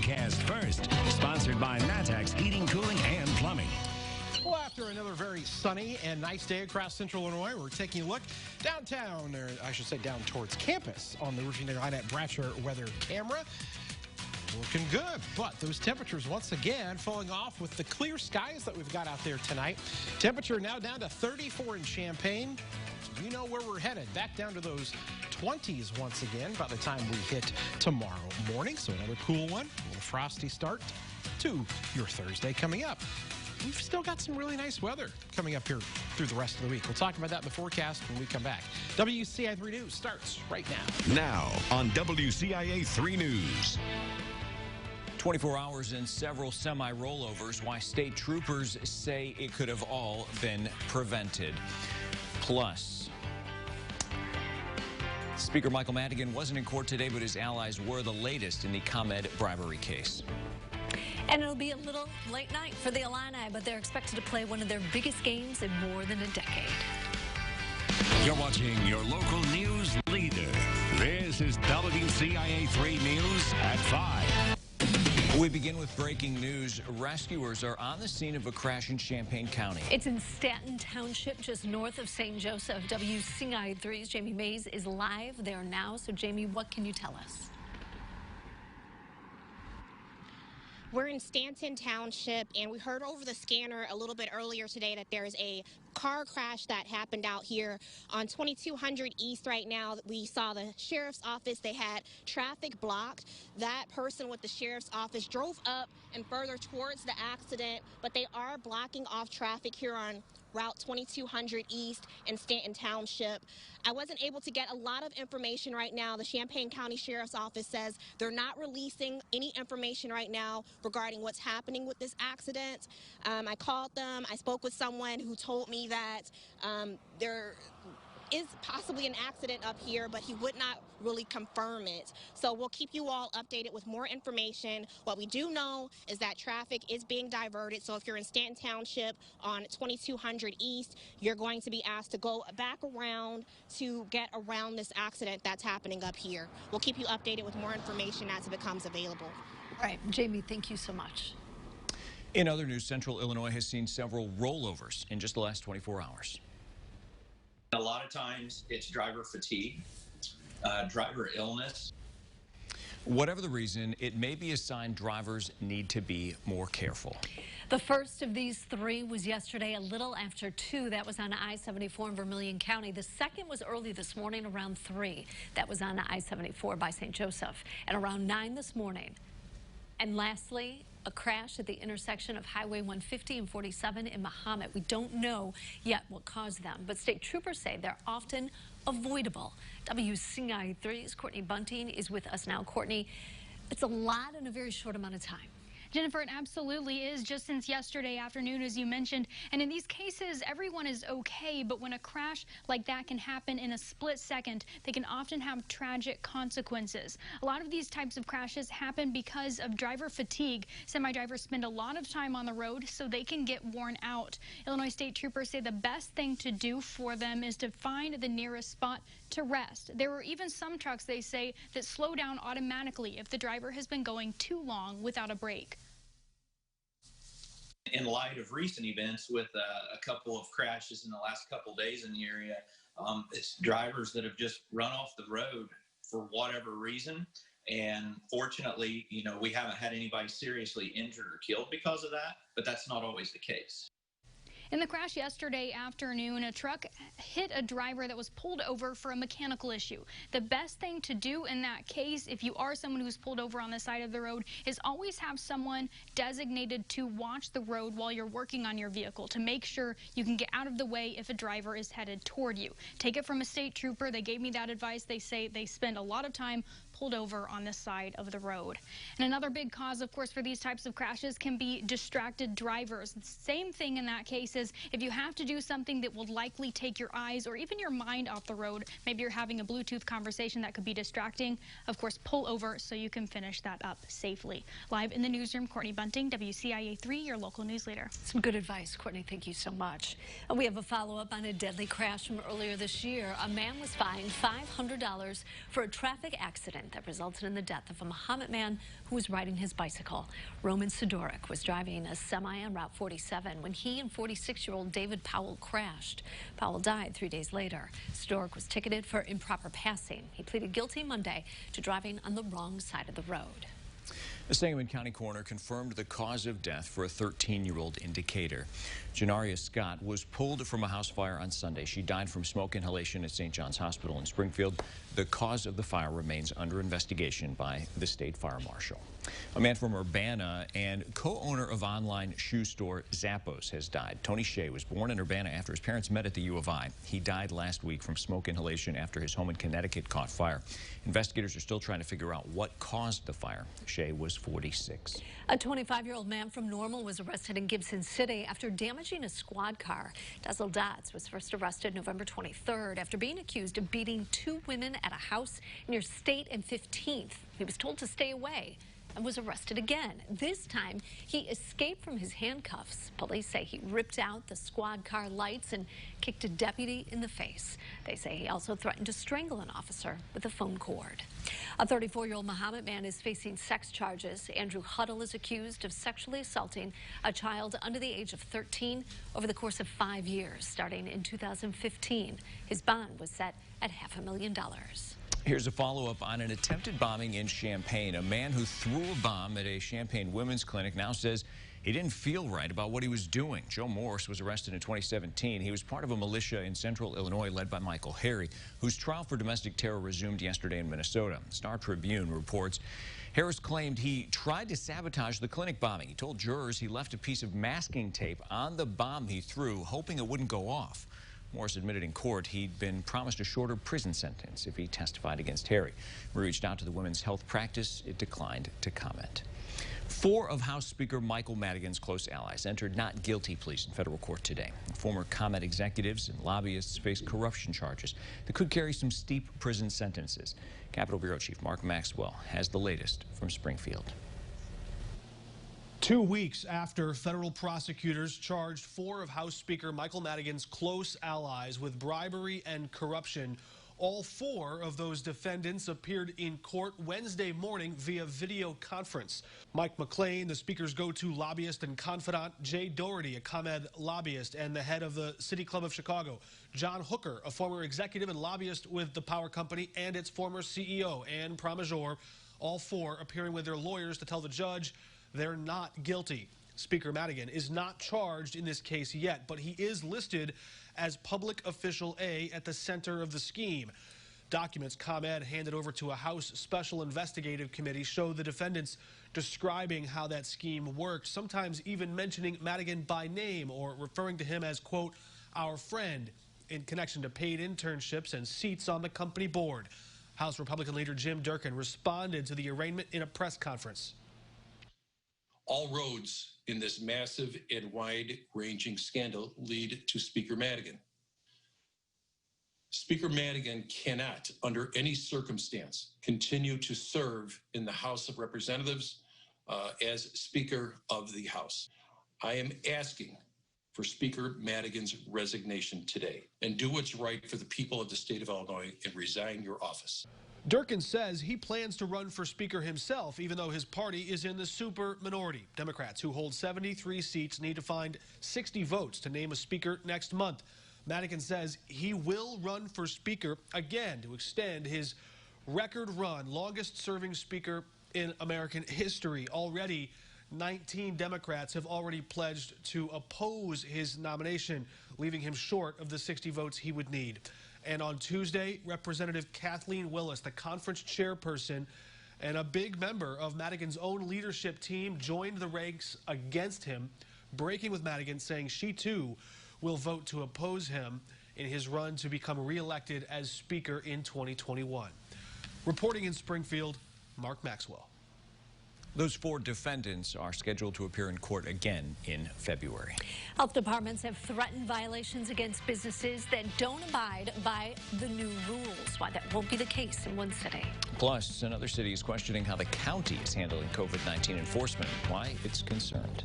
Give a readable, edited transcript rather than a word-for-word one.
Cast first, sponsored by Matex Heating, Cooling, and Plumbing. Well, after another very sunny and nice day across Central Illinois, we're taking a look downtown, or I should say down towards campus, on the Roofing Illini Bratcher weather camera. Looking good, but those temperatures once again falling off with the clear skies that we've got out there tonight. Temperature now down to 34 in Champaign. You know where we're headed, back down to those 20s once again by the time we hit tomorrow morning. So another cool one, a little frosty start to your Thursday coming up. We've still got some really nice weather coming up here through the rest of the week. We'll talk about that in the forecast when we come back. WCIA 3 News starts right now. Now on WCIA 3 News. 24 hours and several semi-rollovers. Why state troopers say it could have all been prevented. Plus, Speaker Michael Madigan wasn't in court today, but his allies were. The latest in the ComEd bribery case. And it'll be a little late night for the Illini, but they're expected to play one of their biggest games in more than a decade. You're watching your local news leader. This is WCIA 3 News at 5. We begin with breaking news. Rescuers are on the scene of a crash in Champaign County. It's in Stanton Township, just north of St. Joseph. WCIA 3's Jamie Mays is live there now. So, Jamie, what can you tell us? We're in Stanton Township, and we heard over the scanner a little bit earlier today that there's a car crash that happened out here on 2200 East right now. We saw the sheriff's office. They had traffic blocked. That person with the sheriff's office drove up and further towards the accident, but they are blocking off traffic here on Route 2200 East in Stanton Township. I wasn't able to get a lot of information right now. The Champaign County Sheriff's Office says they're not releasing any information right now regarding what's happening with this accident. I called them. I spoke with someone who told me that there is possibly an accident up here, but he would not really confirm it. So we'll keep you all updated with more information. What we do know is that traffic is being diverted. So if you're in Stanton Township on 2200 East, you're going to be asked to go back around to get around this accident that's happening up here. We'll keep you updated with more information as it becomes available. All right, Jamie, thank you so much. In other news, Central Illinois has seen several rollovers in just the last 24 hours. A lot of times it's driver fatigue, driver illness. Whatever the reason, it may be a sign drivers need to be more careful. The first of these three was yesterday a little after 2. That was on I-74 in Vermilion County. The second was early this morning around 3. That was on I-74 by St. Joseph. And around 9 this morning. And lastly, a crash at the intersection of Highway 150 and 47 in Mahomet. We don't know yet what caused them, but state troopers say they're often avoidable. WCIA 3's Courtney Bunting is with us now. Courtney, it's a lot in a very short amount of time. Jennifer, it absolutely is, just since yesterday afternoon, as you mentioned. And in these cases, everyone is okay, but when a crash like that can happen in a split second, they can often have tragic consequences. A lot of these types of crashes happen because of driver fatigue. Semi-drivers spend a lot of time on the road, so they can get worn out. Illinois state troopers say the best thing to do for them is to find the nearest spot to rest. There were even some trucks, they say, that slow down automatically if the driver has been going too long without a break. In light of recent events with a couple of crashes in the last couple of days in the area, it's drivers that have just run off the road for whatever reason. And fortunately, you know, we haven't had anybody seriously injured or killed because of that, but that's not always the case. In the crash yesterday afternoon, a truck hit a driver that was pulled over for a mechanical issue. The best thing to do in that case, if you are someone who's pulled over on the side of the road, is always have someone designated to watch the road while you're working on your vehicle to make sure you can get out of the way if a driver is headed toward you. Take it from a state trooper. They gave me that advice. They say they spend a lot of time pulled over on the side of the road. And another big cause, of course, for these types of crashes can be distracted drivers. Same thing in that case is if you have to do something that will likely take your eyes or even your mind off the road, maybe you're having a Bluetooth conversation that could be distracting, of course, pull over so you can finish that up safely. Live in the newsroom, Courtney Bunting, WCIA 3, your local news leader. Some good advice, Courtney. Thank you so much. And we have a follow-up on a deadly crash from earlier this year. A man was fined $500 for a traffic accident accident that resulted in the death of a Muhammad man who was riding his bicycle. Roman Sidoric was driving a semi on Route 47 when he and 46-year-old David Powell crashed. Powell died 3 days later. Sidoric was ticketed for improper passing. He pleaded guilty Monday to driving on the wrong side of the road. The Sangamon County coroner confirmed the cause of death for a 13-year-old in Decatur. Janaria Scott was pulled from a house fire on Sunday. She died from smoke inhalation at St. John's Hospital in Springfield. The cause of the fire remains under investigation by the state fire marshal. A man from Urbana and co-owner of online shoe store Zappos has died. Tony Shea was born in Urbana after his parents met at the U of I. He died last week from smoke inhalation after his home in Connecticut caught fire. Investigators are still trying to figure out what caused the fire. Shea was 46. A 25-year-old man from Normal was arrested in Gibson City after damaging a squad car. Dazzle Dotz was first arrested November 23rd after being accused of beating 2 women at a house near State and 15th. He was told to stay away and was arrested again. This time, he escaped from his handcuffs. Police say he ripped out the squad car lights and kicked a deputy in the face. They say he also threatened to strangle an officer with a phone cord. A 34-year-old Muhammad man is facing sex charges. Andrew Huddle is accused of sexually assaulting a child under the age of 13 over the course of 5 years, starting in 2015. His bond was set at $500,000. Here's a follow-up on an attempted bombing in Champaign. A man who threw a bomb at a Champaign women's clinic now says he didn't feel right about what he was doing. Joe Morse was arrested in 2017. He was part of a militia in central Illinois led by Michael Harry, whose trial for domestic terror resumed yesterday in Minnesota. Star Tribune reports Harris claimed he tried to sabotage the clinic bombing. He told jurors he left a piece of masking tape on the bomb he threw, hoping it wouldn't go off. Morse admitted in court he'd been promised a shorter prison sentence if he testified against Harry. We reached out to the women's health practice. It declined to comment. 4 of House Speaker Michael Madigan's close allies entered not guilty pleas in federal court today. Former ComEd executives and lobbyists face corruption charges that could carry some steep prison sentences. Capitol Bureau Chief Mark Maxwell has the latest from Springfield. 2 weeks after federal prosecutors charged 4 of House Speaker Michael Madigan's close allies with bribery and corruption, all 4 of those defendants appeared in court Wednesday morning via video conference. Mike McLean, the Speaker's go-to lobbyist and confidant, Jay Doherty, a ComEd lobbyist and the head of the City Club of Chicago, John Hooker, a former executive and lobbyist with the power company and its former CEO, Anne Pramaggiore, all 4 appearing with their lawyers to tell the judge they're not guilty. Speaker Madigan is not charged in this case yet, but he is listed as Public Official A at the center of the scheme. Documents ComEd handed over to a House Special Investigative Committee show the defendants describing how that scheme worked, sometimes even mentioning Madigan by name or referring to him as, quote, our friend, in connection to paid internships and seats on the company board. House Republican leader Jim Durkin responded to the arraignment in a press conference. All roads in this massive and wide-ranging scandal lead to Speaker Madigan. Speaker Madigan cannot, under any circumstance, continue to serve in the House of Representatives as Speaker of the House. I am asking for Speaker Madigan's resignation today and do what's right for the people of the state of Illinois and resign your office. Durkin says he plans to run for Speaker himself, even though his party is in the super minority. Democrats, who hold 73 seats, need to find 60 votes to name a Speaker next month. Madigan says he will run for Speaker again to extend his record run, longest-serving Speaker in American history. Already, 19 Democrats have already pledged to oppose his nomination, leaving him short of the 60 votes he would need. And on Tuesday, Representative Kathleen Willis, the conference chairperson and a big member of Madigan's own leadership team, joined the ranks against him, breaking with Madigan, saying she too will vote to oppose him in his run to become reelected as Speaker in 2021. Reporting in Springfield, Mark Maxwell. Those 4 defendants are scheduled to appear in court again in February. Health departments have threatened violations against businesses that don't abide by the new rules. Why that won't be the case in one city. Plus, another city is questioning how the county is handling COVID-19 enforcement, why it's concerned.